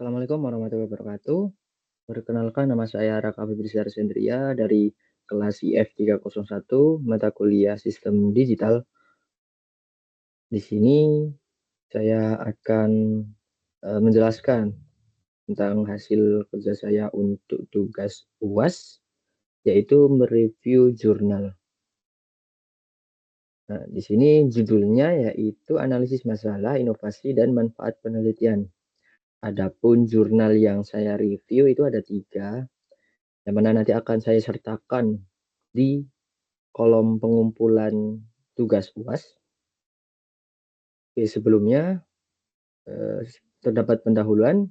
Assalamualaikum warahmatullahi wabarakatuh. Perkenalkan nama saya Raka Febrisar Sendria dari kelas IF301 mata kuliah Sistem Digital. Di sini saya akan menjelaskan tentang hasil kerja saya untuk tugas UAS, yaitu mereview jurnal. Nah, di sini judulnya yaitu analisis masalah, inovasi, dan manfaat penelitian. Adapun jurnal yang saya review itu ada 3, yang mana nanti akan saya sertakan di kolom pengumpulan tugas UAS. Oke, sebelumnya terdapat pendahuluan.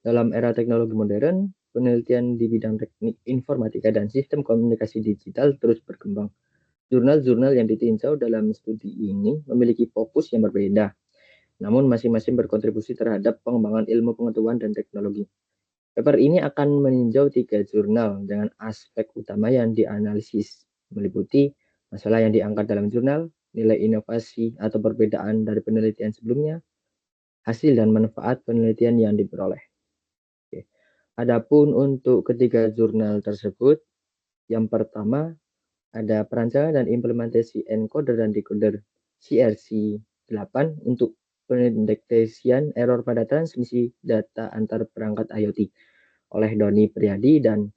Dalam era teknologi modern, penelitian di bidang teknik informatika dan sistem komunikasi digital terus berkembang. Jurnal-jurnal yang ditinjau dalam studi ini memiliki fokus yang berbeda, namun masing-masing berkontribusi terhadap pengembangan ilmu pengetahuan dan teknologi. Paper ini akan meninjau 3 jurnal dengan aspek utama yang dianalisis, meliputi masalah yang diangkat dalam jurnal, nilai inovasi atau perbedaan dari penelitian sebelumnya, hasil dan manfaat penelitian yang diperoleh. Oke. Adapun untuk ketiga jurnal tersebut, yang pertama ada perancangan dan implementasi encoder dan decoder CRC8 untuk pendeteksian error pada transmisi data antar perangkat IoT oleh Doni Priadi dan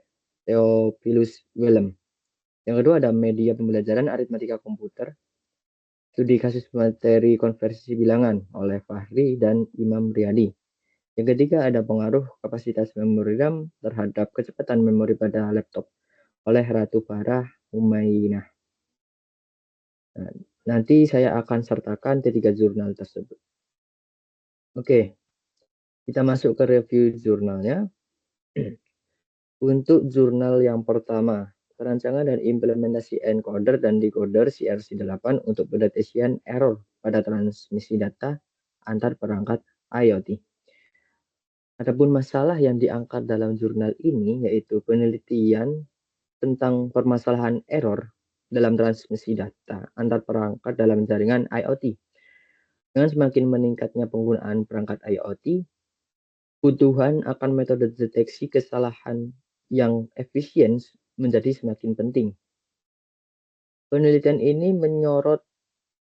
Theophilus Willem. Yang kedua ada media pembelajaran aritmatika komputer, studi kasus materi konversi bilangan oleh Fahri dan Imam Riyadi. Yang ketiga ada pengaruh kapasitas memori RAM terhadap kecepatan memori pada laptop oleh Ratu Farah Humainah. Nah, nanti saya akan sertakan ketiga jurnal tersebut. Oke, kita masuk ke review jurnalnya. Untuk jurnal yang pertama, perancangan dan implementasi encoder dan decoder CRC8 untuk pendeteksian error pada transmisi data antar perangkat IoT. Adapun masalah yang diangkat dalam jurnal ini yaitu penelitian tentang permasalahan error dalam transmisi data antar perangkat dalam jaringan IoT. Dengan semakin meningkatnya penggunaan perangkat IoT, kebutuhan akan metode deteksi kesalahan yang efisien menjadi semakin penting. Penelitian ini menyorot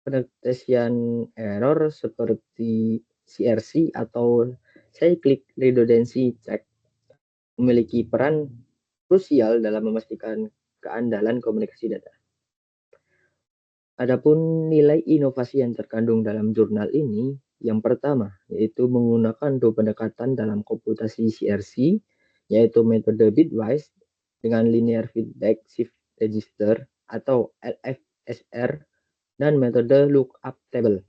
pendeteksian error seperti CRC atau cyclic redundancy check memiliki peran krusial dalam memastikan keandalan komunikasi data. Adapun nilai inovasi yang terkandung dalam jurnal ini, yang pertama yaitu menggunakan dua pendekatan dalam komputasi CRC, yaitu metode bitwise dengan linear feedback shift register atau LFSR dan metode lookup table.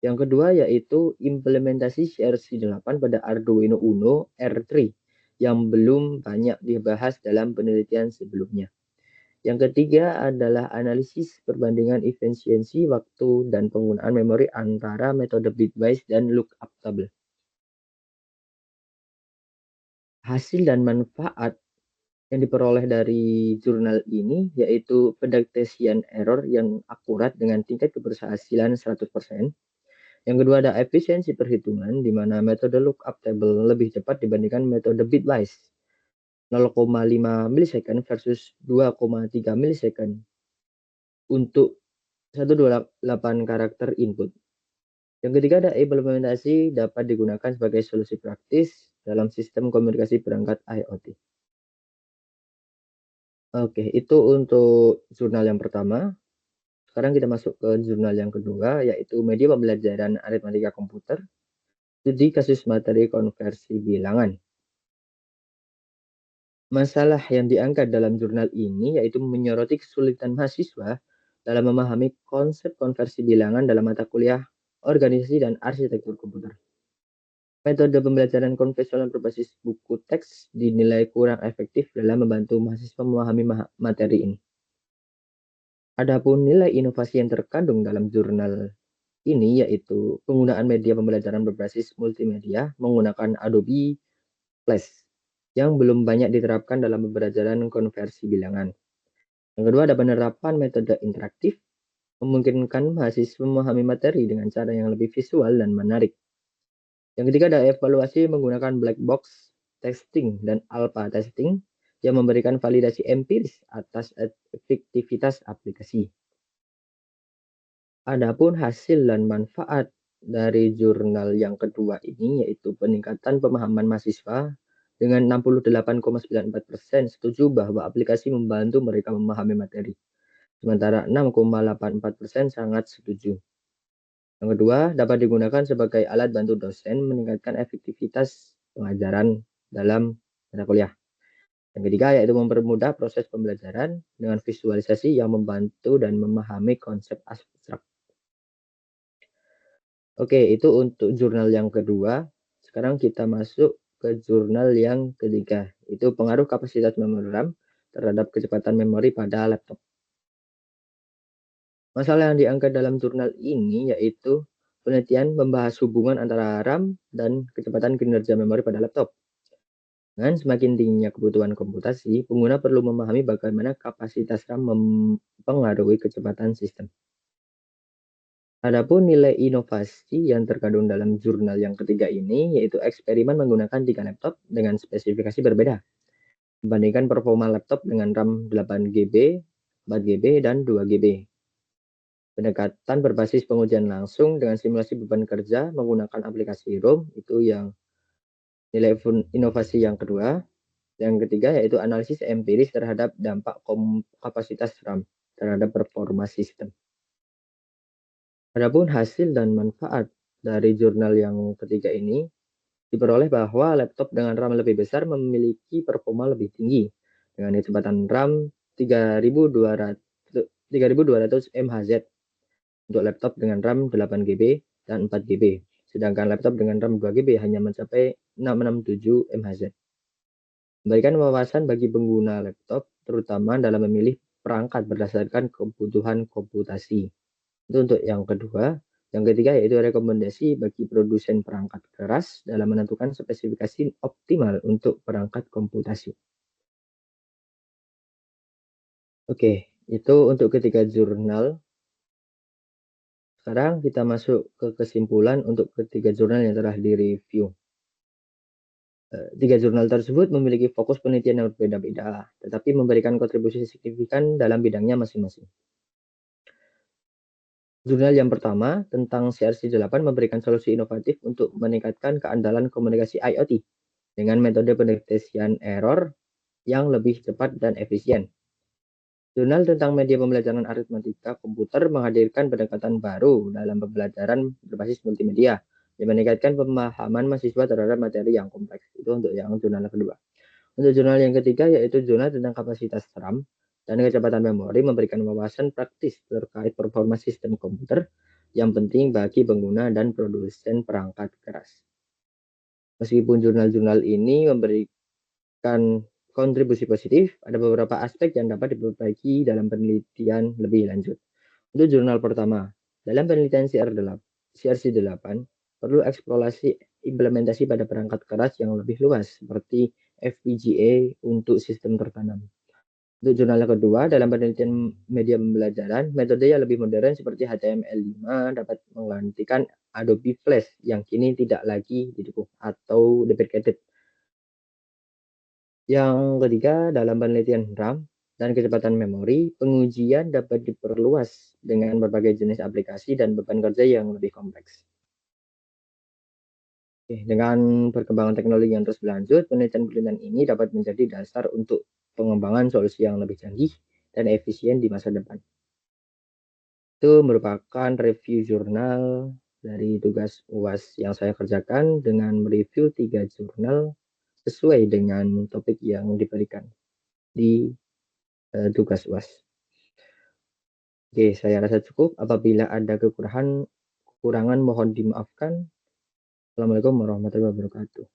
Yang kedua yaitu implementasi CRC8 pada Arduino Uno R3 yang belum banyak dibahas dalam penelitian sebelumnya. Yang ketiga adalah analisis perbandingan efisiensi waktu dan penggunaan memori antara metode bitwise dan lookup table. Hasil dan manfaat yang diperoleh dari jurnal ini yaitu pendeteksian error yang akurat dengan tingkat keberhasilan 100%. Yang kedua ada efisiensi perhitungan di mana metode lookup table lebih cepat dibandingkan metode bitwise 0,5 milisecond versus 2,3 milisecond untuk 128 karakter input. Yang ketiga ada implementasi dapat digunakan sebagai solusi praktis dalam sistem komunikasi perangkat IoT. Oke, itu untuk jurnal yang pertama. Sekarang kita masuk ke jurnal yang kedua, yaitu media pembelajaran aritmatika komputer, studi kasus materi konversi bilangan. Masalah yang diangkat dalam jurnal ini yaitu menyoroti kesulitan mahasiswa dalam memahami konsep konversi bilangan dalam mata kuliah organisasi dan arsitektur komputer. Metode pembelajaran konvensional berbasis buku teks dinilai kurang efektif dalam membantu mahasiswa memahami materi ini. Adapun nilai inovasi yang terkandung dalam jurnal ini yaitu penggunaan media pembelajaran berbasis multimedia menggunakan Adobe Flash yang belum banyak diterapkan dalam pembelajaran konversi bilangan. Yang kedua ada penerapan metode interaktif memungkinkan mahasiswa memahami materi dengan cara yang lebih visual dan menarik. Yang ketiga ada evaluasi menggunakan black box testing dan alpha testing yang memberikan validasi empiris atas efektivitas aplikasi. Adapun hasil dan manfaat dari jurnal yang kedua ini yaitu peningkatan pemahaman mahasiswa dengan 68,94% setuju bahwa aplikasi membantu mereka memahami materi. Sementara 6,84% sangat setuju. Yang kedua, dapat digunakan sebagai alat bantu dosen meningkatkan efektivitas pengajaran dalam mata kuliah. Yang ketiga, yaitu mempermudah proses pembelajaran dengan visualisasi yang membantu dan memahami konsep abstrak. Oke, itu untuk jurnal yang kedua. Sekarang kita masuk ke jurnal yang ketiga, itu pengaruh kapasitas memori RAM terhadap kecepatan memori pada laptop. Masalah yang diangkat dalam jurnal ini yaitu penelitian membahas hubungan antara RAM dan kecepatan kinerja memori pada laptop. Dengan semakin tingginya kebutuhan komputasi, pengguna perlu memahami bagaimana kapasitas RAM mempengaruhi kecepatan sistem. Adapun nilai inovasi yang terkandung dalam jurnal yang ketiga ini yaitu eksperimen menggunakan 3 laptop dengan spesifikasi berbeda. Membandingkan performa laptop dengan RAM 8GB, 4GB, dan 2GB. Pendekatan berbasis pengujian langsung dengan simulasi beban kerja menggunakan aplikasi ROM itu yang nilai inovasi yang kedua. Yang ketiga yaitu analisis empiris terhadap dampak kapasitas RAM terhadap performa sistem. Adapun hasil dan manfaat dari jurnal yang ketiga ini diperoleh bahwa laptop dengan RAM lebih besar memiliki performa lebih tinggi dengan kecepatan RAM 3200 MHz untuk laptop dengan RAM 8GB dan 4GB, sedangkan laptop dengan RAM 2GB hanya mencapai 667 MHz. Memberikan wawasan bagi pengguna laptop, terutama dalam memilih perangkat berdasarkan kebutuhan komputasi. Itu untuk yang kedua. Yang ketiga yaitu rekomendasi bagi produsen perangkat keras dalam menentukan spesifikasi optimal untuk perangkat komputasi. Oke, itu untuk ketiga jurnal. Sekarang kita masuk ke kesimpulan untuk ketiga jurnal yang telah direview. Tiga jurnal tersebut memiliki fokus penelitian yang berbeda-beda, tetapi memberikan kontribusi signifikan dalam bidangnya masing-masing. Jurnal yang pertama tentang CRC8 memberikan solusi inovatif untuk meningkatkan keandalan komunikasi IoT dengan metode pendeteksian error yang lebih cepat dan efisien. Jurnal tentang media pembelajaran aritmatika komputer menghadirkan pendekatan baru dalam pembelajaran berbasis multimedia yang meningkatkan pemahaman mahasiswa terhadap materi yang kompleks. Itu untuk yang jurnal kedua. Untuk jurnal yang ketiga yaitu jurnal tentang kapasitas RAM dan kecepatan memori memberikan wawasan praktis terkait performa sistem komputer yang penting bagi pengguna dan produsen perangkat keras. Meskipun jurnal-jurnal ini memberikan kontribusi positif, ada beberapa aspek yang dapat diperbaiki dalam penelitian lebih lanjut. Untuk jurnal pertama, dalam penelitian CRC8 perlu eksplorasi implementasi pada perangkat keras yang lebih luas seperti FPGA untuk sistem tertanam. Untuk jurnal yang kedua, dalam penelitian media pembelajaran, metode yang lebih modern seperti HTML5 dapat menggantikan Adobe Flash yang kini tidak lagi didukung atau deprecated. Yang ketiga, dalam penelitian RAM dan kecepatan memori, pengujian dapat diperluas dengan berbagai jenis aplikasi dan beban kerja yang lebih kompleks. Dengan perkembangan teknologi yang terus berlanjut, penelitian-penelitian ini dapat menjadi dasar untuk pengembangan solusi yang lebih canggih dan efisien di masa depan. Itu merupakan review jurnal dari tugas UAS yang saya kerjakan dengan mereview 3 jurnal sesuai dengan topik yang diberikan di tugas UAS. Oke, saya rasa cukup. Apabila ada kekurangan mohon dimaafkan. Assalamualaikum warahmatullahi wabarakatuh.